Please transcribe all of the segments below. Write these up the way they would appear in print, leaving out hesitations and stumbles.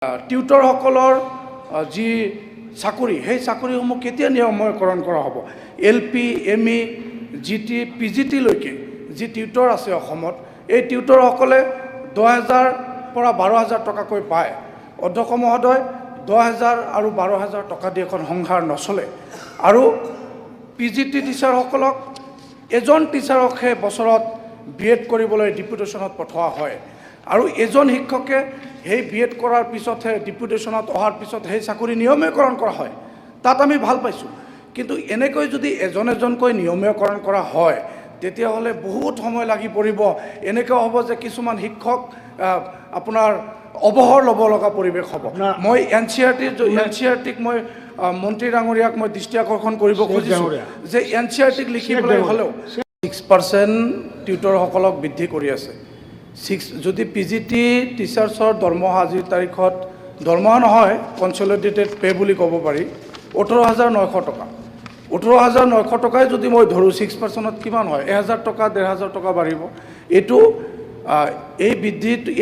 টিউটৰসকলৰ যি চাকৰি সেই চাকৰিসমূহ কেতিয়া নিয়মীকৰণ কৰা হ'ব। LP, ME, GT, PGT লৈকে যি টিউটৰ আছে অসমত, এই টিউটৰসকলে 10,000 পৰা 12,000 টকাকৈ পায়। অধ্যক্ষ মহোদয় 10,000 আৰু 12,000 টকা দি এখন সংসাৰ নচলে। আৰু PGT টিচাৰসকলক এজন টিচাৰকহে বছৰত BEd কৰিবলৈ ডিপুটেশ্যনত পঠোৱা হয়। আৰু এজন শিক্ষকে সেই BEd কৰাৰ পিছতহে ডিপুটেশ্যনত অহাৰ পিছত সেই চাকৰি নিয়মীকৰণ কৰা হয়। তাত আমি ভাল পাইছোঁ। কিন্তু এনেকৈ যদি এজনকৈ নিয়মীকৰণ কৰা হয় তেতিয়াহ'লে বহুত সময় লাগি পৰিব। এনেকৈ হ'ব যে কিছুমান শিক্ষক আপোনাৰ অৱসৰ ল'ব লগা পৰিৱেশ হ'ব। মই NCERTক মই মন্ত্ৰী ডাঙৰীয়াক মই দৃষ্টি আকৰ্ষণ কৰিব খুজিছোঁ যে NCERTক লিখি পেলাই হ'লেও 6% টিউটৰসকলক বৃদ্ধি কৰি আছে। যদি PGT টিচাৰ্ছৰ দৰমহা আজিৰ তাৰিখত দৰমহা নহয়, কনচলিডেটেড পে বুলি ক'ব পাৰি, 18,900 টকা। 18,900 টকাই যদি মই ধৰোঁ 6%ত কিমান হয়? 1,000 টকা 1,500 টকা বাঢ়িব। এইটো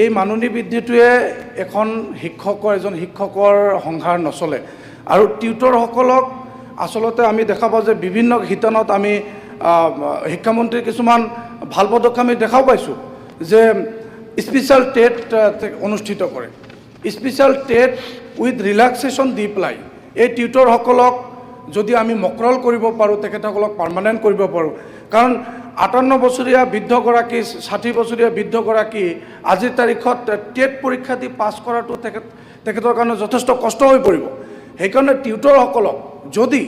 এই মাননি বৃদ্ধিটোৱে এজন শিক্ষকৰ সংসাৰ নচলে। আৰু টিউটৰসকলক আচলতে আমি দেখা পাওঁ যে বিভিন্ন শিতানত আমি শিক্ষামন্ত্ৰীৰ কিছুমান ভাল পদক্ষেপ আমি দেখাও পাইছোঁ যে স্পেচিয়েল টেট অনুষ্ঠিত কৰে। স্পেচিয়েল টেট উইথ ৰিলেক্সেশ্যন দি পেলাই এই টিউটৰসকলক যদি আমি মকৰল কৰিব পাৰোঁ, তেখেতসকলক পাৰ্মানেণ্ট কৰিব পাৰোঁ। কাৰণ 58 বছৰীয়া বৃদ্ধগৰাকী, 60 বছৰীয়া বৃদ্ধগৰাকী আজিৰ তাৰিখত টেট পৰীক্ষা দি পাছ কৰাটো তেখেতৰ কাৰণে যথেষ্ট কষ্ট হৈ পৰিব। সেইকাৰণে টিউটৰসকলক যদি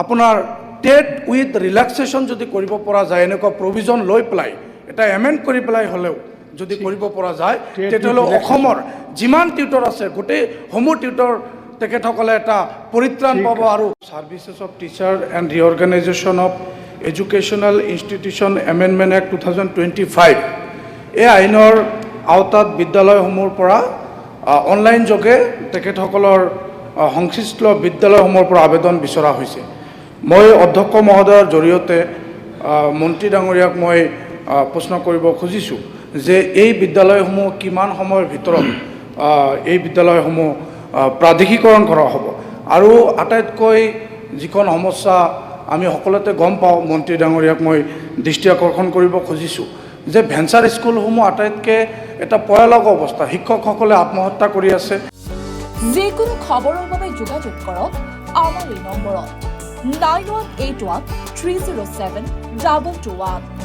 আপোনাৰ টেট উইথ ৰিলেক্সেশ্যন যদি কৰিব পৰা যায়, এনেকুৱা প্ৰভিজন লৈ পেলাই এটা এমেণ্ড কৰি পেলাই হ'লেও যদি কৰিব পৰা যায়, তেতিয়াহ'লে অসমৰ যিমান টিউটৰ আছে গোটেই সমূহ টিউটৰ তেখেতসকলে এটা পৰিত্ৰাণ পাব। আৰু services of teacher and reorganisation of educational institution amendment act 2025 এই আইনৰ আওতাত বিদ্যালয়সমূহৰ পৰা অনলাইন যোগে তেখেতসকলৰ সংশ্লিষ্ট বিদ্যালয়সমূহৰ পৰা আবেদন বিচৰা হৈছে। মই অধ্যক্ষ মহোদয়ৰ জৰিয়তে মন্ত্ৰী ডাঙৰীয়াক মই প্ৰশ্ন কৰিব খুজিছোঁ যে এই বিদ্যালয়সমূহ কিমান সময়ৰ ভিতৰত এই বিদ্যালয়সমূহ প্ৰাদেশিকৰণ কৰা হ'ব। আৰু আটাইতকৈ যিখন সমস্যা আমি সকলোতে গম পাওঁ, মন্ত্ৰী ডাঙৰীয়াক মই দৃষ্টি আকৰ্ষণ কৰিব খুজিছোঁ যে ভেঞ্চাৰ স্কুলসমূহ আটাইতকৈ এটা ভয়ানক অৱস্থা। শিক্ষকসকলে আত্মহত্যা কৰি আছে। যিকোনো খবৰৰ বাবে যোগাযোগ কৰক আমাৰ এই নম্বৰত 9181 307 2221।